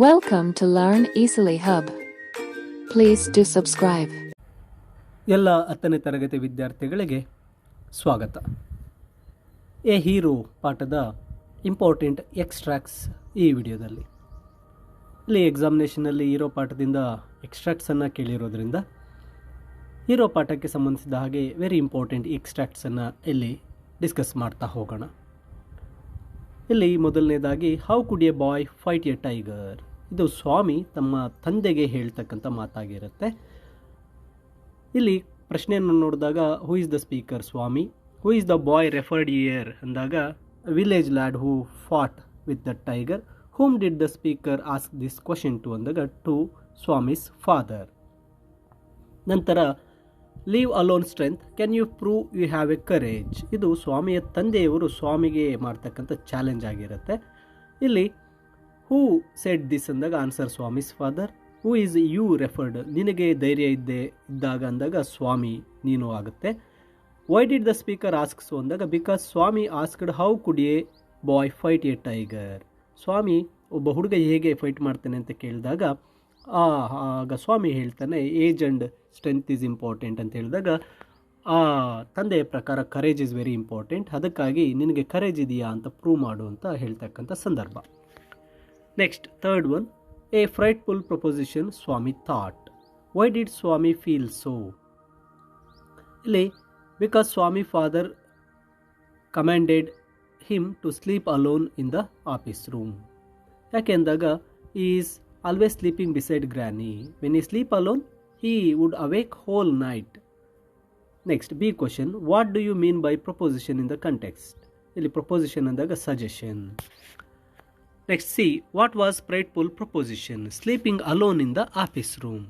Welcome to Learn Easily Hub. Please do subscribe. ಎಲ್ಲ 10ನೇ ತರಗತಿ ವಿದ್ಯಾರ್ಥಿಗಳಿಗೆ ಸ್ವಾಗತ. ಎ ಹೀರೋ ಪಾಠದ ಇಂಪಾರ್ಟೆಂಟ್ ಎಕ್ಸ್ಟ್ರಾಕ್ಟ್ಸ್ ಈ ವಿಡಿಯೋದಲ್ಲಿ. ಇಲ್ಲಿ ಎಕ್ಸಾಮಿನೇಷನಲ್ಲಿ ಹೀರೋ ಪಾಠದಿಂದ ಎಕ್ಸ್ಟ್ರಾಕ್ಟ್ಸನ್ನು ಕೇಳಿರೋದ್ರಿಂದ ಹೀರೋ ಪಾಠಕ್ಕೆ ಸಂಬಂಧಿಸಿದ ಹಾಗೆ ವೆರಿ ಇಂಪಾರ್ಟೆಂಟ್ ಎಕ್ಸ್ಟ್ರಾಕ್ಟ್ಸನ್ನು ಇಲ್ಲಿ ಡಿಸ್ಕಸ್ ಮಾಡ್ತಾ ಹೋಗೋಣ. ಇಲ್ಲಿ ಮೊದಲನೇದಾಗಿ how could a boy fight a tiger. ಇದು ಸ್ವಾಮಿ ತಮ್ಮ ತಂದೆಗೆ ಹೇಳ್ತಕ್ಕಂಥ ಮಾತಾಗಿರುತ್ತೆ. ಇಲ್ಲಿ ಪ್ರಶ್ನೆಯನ್ನು ನೋಡಿದಾಗ who is the speaker Swami, who is the boy referred here ಅಂದಾಗ village lad who fought with the tiger, whom did the speaker ask this question to ಅಂದಾಗ ಟು ಸ್ವಾಮೀಸ್ ಫಾದರ್. ನಂತರ leave alone strength, can you prove you have a courage. ಇದು ಸ್ವಾಮಿಯ ತಂದೆಯವರು ಸ್ವಾಮಿಗೆ ಮಾಡ್ತಕ್ಕಂಥ challenge ಆಗಿರುತ್ತೆ. ಇಲ್ಲಿ ಹೂ ಸೆಡ್ ದಿಸ್ ಅಂದಾಗ answer Swami's father. Who is you referred, ನಿನಗೆ ಧೈರ್ಯ ಇದ್ದಾಗ ಅಂದಾಗ ಸ್ವಾಮಿ ನೀನು ಆಗುತ್ತೆ. Why did the speaker ask so ಅಂದಾಗ because Swami asked how could a boy fight a tiger. Swami ಒಬ್ಬ ಹುಡುಗ ಹೇಗೆ ಫೈಟ್ ಮಾಡ್ತಾನೆ ಅಂತ ಕೇಳಿದಾಗ ಆಗ ಸ್ವಾಮಿ ಹೇಳ್ತಾನೆ age and strength is important ಅಂತ ಹೇಳಿದಾಗ ಆ ತಂದೆಯ ಪ್ರಕಾರ ಕರೇಜ್ ಇಸ್ ವೆರಿ ಇಂಪಾರ್ಟೆಂಟ್, ಅದಕ್ಕಾಗಿ ನಿನಗೆ ಕರೇಜ್ ಇದೆಯಾ ಅಂತ ಪ್ರೂವ್ ಮಾಡು ಅಂತ ಹೇಳ್ತಕ್ಕಂಥ ಸಂದರ್ಭ. Next third one, a frightful proposition Swami thought. Why did Swami feel so. ಇಲ್ಲಿ because Swami father commanded him to sleep alone in the office room. ಯಾಕೆ ಅಂದಾಗ is always sleeping beside granny. When he sleep alone, he would awake whole night. Next, B question. What do you mean by proposition in the context? ಇಲ್ಲಿ proposition ಅಂದಾಗ suggestion. Next, C. What was frightful proposition? Sleeping alone in the office room.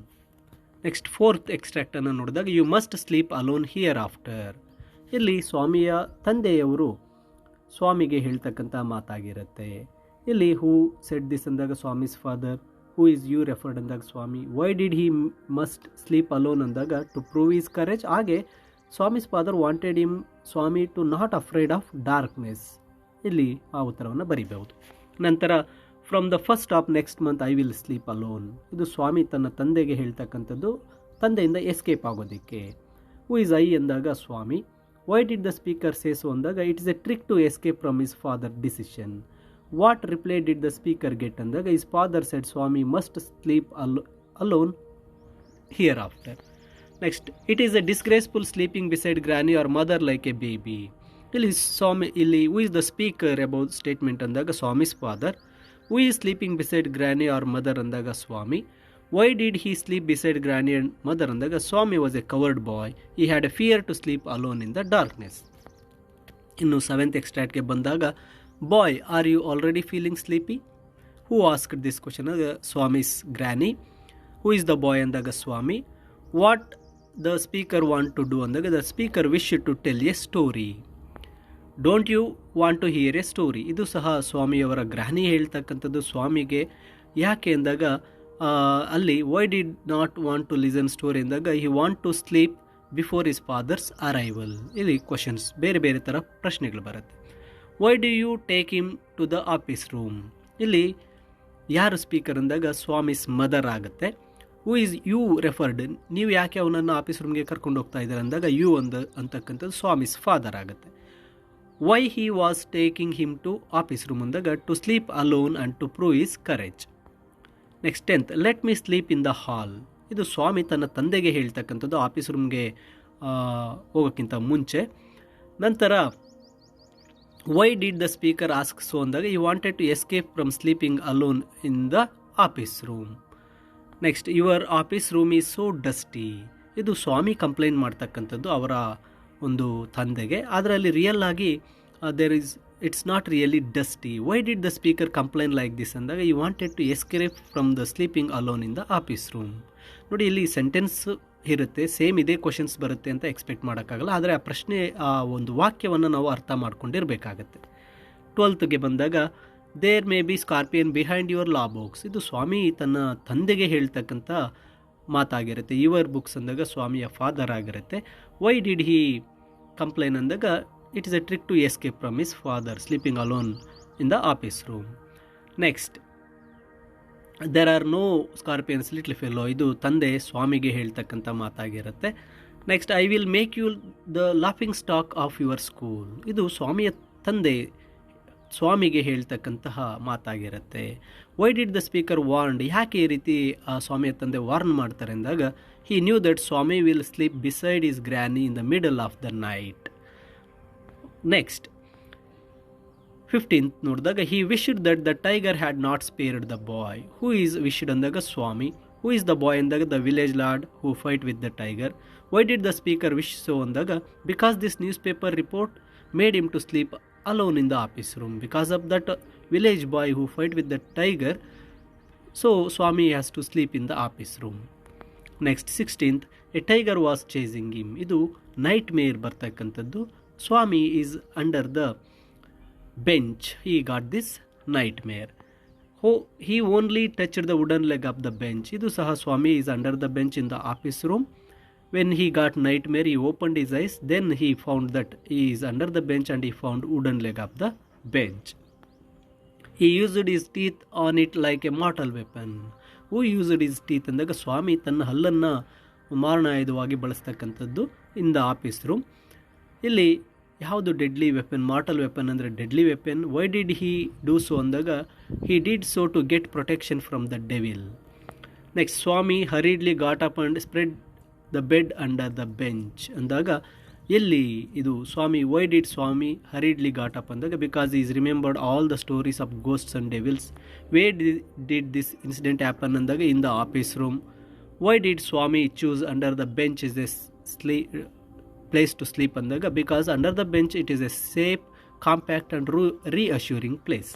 Next, fourth extract ಅನ್ನು ನೋಡಿದಾಗ you must sleep alone hereafter. ಇಲ್ಲಿ ಸ್ವಾಮಿಯ ತಂದೆಯವರು ಸ್ವಾಮಿಗೆ ಹೇಳ್ತಕ್ಕಂಥ ಮಾತಾಗಿರುತ್ತೆ. ಇಲ್ಲಿ ಹೂ ಸೆಡ್ ದಿಸ್ ಅಂದಾಗ Swami's father, who is you referred ಅಂದಾಗ Swami, why did he must sleep alone ಅಂದಾಗ ಟು ಪ್ರೂವ್ ಈಸ್ ಕರೇಜ್. ಹಾಗೆ Swami's father wanted him Swami to not afraid of darkness. ಇಲ್ಲಿ ಆ ಉತ್ತರವನ್ನು ಬರೀಬಹುದು. ನಂತರ from the first of next month I will sleep alone. ಇದು ಸ್ವಾಮಿ ತನ್ನ ತಂದೆಗೆ ಹೇಳ್ತಕ್ಕಂಥದ್ದು ತಂದೆಯಿಂದ ಎಸ್ಕೇಪ್ ಆಗೋದಕ್ಕೆ. ಹೂ ಈಸ್ ಐ ಅಂದಾಗ Swami, why did the speaker says ಅಂದಾಗ it is a trick to escape from his father decision. What reply did the speaker get ಅಂದಾಗ his father said Swami must sleep alone hereafter. Next, it is a disgraceful sleeping beside granny or mother like a baby. ಇಲ್ಲಿ who is the speaker about statement ಅಂದಾಗ Swami's father. Who is sleeping beside granny or mother ಅಂದಾಗ Swami. Why did he sleep beside granny and mother ಅಂದಾಗ Swami was a coward boy. He had a fear to sleep alone in the darkness. ಇನ್ನು 7th extractಗೆ ಬಂದಾಗ boy are you already feeling sleepy. Who asked this question Swami's granny. Who is the boy ಅಂದಾಗ Swami. What the speaker want to do ಅಂದಾಗ the speaker wish to tell a story. Don't you want to hear a story. ಇದು ಸಹ ಸ್ವಾಮಿಯವರ granny ಹೇಳ್ತಕ್ಕಂಥದ್ದು ಸ್ವಾಮಿಗೆ. ಯಾಕೆ ಅಂದಾಗ ಅಲ್ಲಿ why did not want to listen story ಅಂದಾಗ he want to sleep before his father's arrival. ಇಲ್ಲಿ ಕ್ವಶನ್ಸ್ ಬೇರೆ ಬೇರೆ ಥರ ಪ್ರಶ್ನೆಗಳು ಬರುತ್ತೆ. Why do you take him to the office room. ಇಲ್ಲಿ ಯಾರು ಸ್ಪೀಕರ್ ಅಂದಾಗ ಸ್ವಾಮೀಸ್ ಮದರ್ ಆಗುತ್ತೆ. ಹೂ ಈಸ್ ಯು ರೆಫರ್ಡ್, ನೀವು ಯಾಕೆ ಅವನನ್ನು ಆಫೀಸ್ ರೂಮ್ಗೆ ಕರ್ಕೊಂಡು ಹೋಗ್ತಾ ಇದ್ದಾರೆ ಅಂದಾಗ ಯು ಅಂತಕ್ಕಂಥದ್ದು ಸ್ವಾಮೀಸ್ ಫಾದರ್ ಆಗುತ್ತೆ. Why he was taking him to office room ಅಂದಾಗ to sleep alone and to prove is courage. Next 10th, let me sleep in the hall. ಇದು ಸ್ವಾಮಿ ತನ್ನ ತಂದೆಗೆ ಹೇಳ್ತಕ್ಕಂಥದ್ದು ಆಫೀಸ್ ರೂಮ್ಗೆ ಹೋಗೋಕ್ಕಿಂತ ಮುಂಚೆ. ನಂತರ why did the speaker ask so ಅಂದಾಗ you wanted to escape from sleeping alone in the office room. Next, your office room is so dusty. ಇದು ಸ್ವಾಮಿ ಕಂಪ್ಲೇಂಟ್ ಮಾಡ್ತಕ್ಕಂಥದ್ದು ಅವರ ಒಂದು ತಂದೆಗೆ. ಅದರಲ್ಲಿ ರಿಯಲ್ ಆಗಿ it's not really dusty. Why did the speaker complaint like this ಅಂದಾಗ you wanted to escape from the sleeping alone in the office room. ನೋಡಿ, ಇಲ್ಲಿ ಸೆಂಟೆನ್ಸ್ ಇರುತ್ತೆ, ಸೇಮ್ ಇದೇ ಕ್ವಶನ್ಸ್ ಬರುತ್ತೆ ಅಂತ ಎಕ್ಸ್ಪೆಕ್ಟ್ ಮಾಡೋಕ್ಕಾಗಲ್ಲ. ಆದರೆ ಆ ಪ್ರಶ್ನೆ ಆ ಒಂದು ವಾಕ್ಯವನ್ನು ನಾವು ಅರ್ಥ ಮಾಡ್ಕೊಂಡಿರಬೇಕಾಗತ್ತೆ. 12th ಬಂದಾಗ there may be scorpion behind your law books. ಇದು ಸ್ವಾಮಿ ತನ್ನ ತಂದೆಗೆ ಹೇಳ್ತಕ್ಕಂಥ ಮಾತಾಗಿರುತ್ತೆ. ಯುವರ್ ಬುಕ್ಸ್ ಅಂದಾಗ ಸ್ವಾಮಿಯ ಫಾದರ್ ಆಗಿರುತ್ತೆ. ವೈ ಡಿಡ್ ಹಿ ಕಂಪ್ಲೇನ್ ಅಂದಾಗ it is a trick to escape from his father sleeping alone in the office room. Next, there are no scorpions little fellow, ಇದು ತಂದೆ ಸ್ವಾಮಿಗೆ ಹೇಳ್ತಕ್ಕಂಥ ಮಾತಾಗಿರುತ್ತೆ. Next, I will make you the laughing stock of your school, ಇದು ಸ್ವಾಮಿಯ ತಂದೆ ಸ್ವಾಮಿಗೆ ಹೇಳ್ತಕ್ಕಂತಹ ಮಾತಾಗಿರುತ್ತೆ. Why did the speaker warned, ಯಾಕೆ ಈ ರೀತಿ ಸ್ವಾಮಿಯ ತಂದೆ ವಾರ್ನ್ ಮಾಡ್ತಾರೆ ಅಂದಾಗ, he knew that Swami will sleep beside is granny in the middle of the night. Next 15th ನೋಡಿದಾಗ, he wished that the tiger had not spared the boy. Who is wished ಅಂದಾಗ Swami, who is the boy ಅಂದಾಗ the village lord who fight with the tiger. Why did the speaker wish so ಅಂದಾಗ, because this newspaper report made him to sleep alone in the office room because of that village boy who fight with the tiger, so Swami has to sleep in the office room. Next 16th, a tiger was chasing him, ಇದು nightmare ಬರ್ತಕ್ಕಂಥದ್ದು. Swami is under the bench, he got this nightmare. He only touched the wooden leg of the bench, ಇದು ಸಹ Swami is under the bench in the office room. When he got nightmare, he opened his eyes, then he found that he is under the bench and he found wooden leg of the bench. He used his teeth on it like a mortal weapon. Who used his teeth ಅಂದಾಗ ಸ್ವಾಮಿ ತನ್ನ ಹಲ್ಲನ್ನು ಮಾರಣಾಯುಧವಾಗಿ ಬಳಸ್ತಕ್ಕಂಥದ್ದು in the office room. ಇಲ್ಲಿ ಯಾವುದು deadly weapon, mortal weapon ಅಂದರೆ deadly weapon. Why did he do so ಅಂದಾಗ, he did so to get protection from the devil. Next, Swami hurriedly got up and spread the bed under the bench ಅಂದಾಗ, ಎಲ್ಲಿ ಇದು Swami, why did Swami hurriedly got up ಅಂದಾಗ, because is remembered all the stories of ghosts and devils. Why did this incident happen ಅಂದಾಗ, in the office room. Why did Swami choose under the bench is a place to sleep ಅಂದಾಗ, because under the bench it is a safe, compact and reassuring place.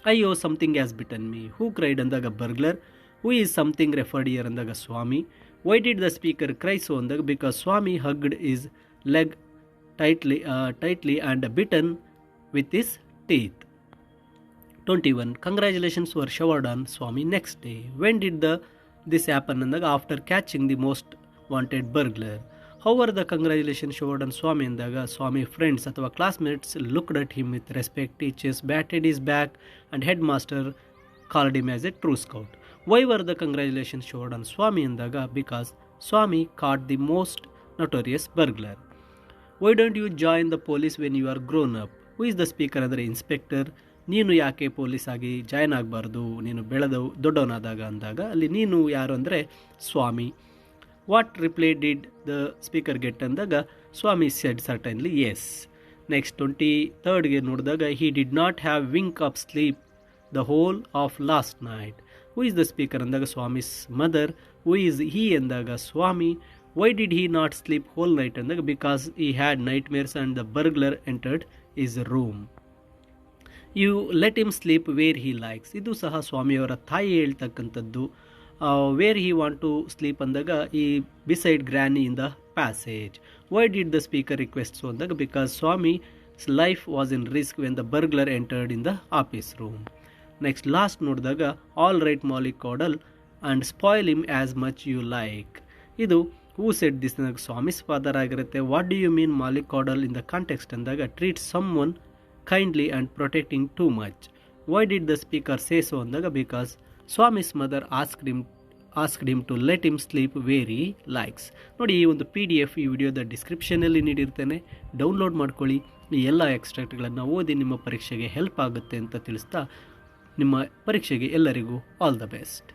ಅಯ್ಯೋ something has bitten me, who cried ಅಂದಾಗ burglar. Who is something referred here ಅಂದಾಗ Swami. Why did the speaker cry so ಅಂದಾಗ, because Swami hugged his leg tightly and bitten with his teeth. 21, congratulations var showered on Swami next day. When did this happen ಅಂದಾಗ, after catching the most wanted burglar. How are the congratulation showered on Swami ಅಂದಾಗ, Swami friends ಅಥವಾ classmates looked at him with respect, teachers batted his back and head master called him as a true scout. Why were the congratulations showered on Swami ಅಂದಾಗ, because Swami caught the most notorious burglar. Why don't you join the police when you are grown up? Who is the speaker ಅಂದರೆ inspector. ನೀನು ಯಾಕೆ police ಆಗಿ join ಆಗಬಾರ್ದು, ನೀನು ದೊಡ್ಡವನಾದಾಗ ಅಂದಾಗ, ಅಲ್ಲಿ ನೀನು ಯಾರು ಅಂದರೆ Swami. What reply did the speaker get ಅಂದಾಗ, Swami said certainly yes. Next 23rd ನೋಡಿದಾಗ, he did not have wink of sleep the whole of last night. Who is the speaker ಅಂದಾಗ Swami's mother. Who is he ಅಂದಾಗ Swami. Why did he not sleep whole night ಅಂದಾಗ, because he had night mares and the burglar entered his room. You let him sleep where he likes, ಇದು ಸಹ ಸ್ವಾಮಿಯವರ ತಾಯಿ ಹೇಳ್ತಕ್ಕಂಥದ್ದು. Where he want to sleep ಅಂದಾಗ, ಈ beside granny in the passage. Why did the speaker request so ಅಂದಾಗ, because Swami life was in risk when the burglar entered in the office room. Next last ನೋಡಿದಾಗ, all right mollycoddle and spoil him as much you like. ಇದು who said this ಅಂದಾಗ Swami's father ಆಗಿರುತ್ತೆ. What do you mean mollycoddle in the context ಅಂದಾಗ, treat some one kindly and protecting too much. Why did the speaker say so ಅಂದಾಗ, because Swami's mother asked him to let him sleep where he likes. ನೋಡಿ, ಈ ಒಂದು PDF ಈ ವಿಡಿಯೋದ ಡಿಸ್ಕ್ರಿಪ್ಷನಲ್ಲಿ ನೀಡಿರ್ತೇನೆ, download ಮಾಡ್ಕೊಳ್ಳಿ. ಈ ಎಲ್ಲ ಎಕ್ಸ್ಟ್ರಾಕ್ಟ್ಗಳನ್ನು ಓದಿ ನಿಮ್ಮ ಪರೀಕ್ಷೆಗೆ ಹೆಲ್ಪ್ ಆಗುತ್ತೆ ಅಂತ ತಿಳಿಸ್ತಾ, ನಿಮ್ಮ ಪರೀಕ್ಷೆಗೆ ಎಲ್ಲರಿಗೂ ಆಲ್ ದ ಬೆಸ್ಟ್.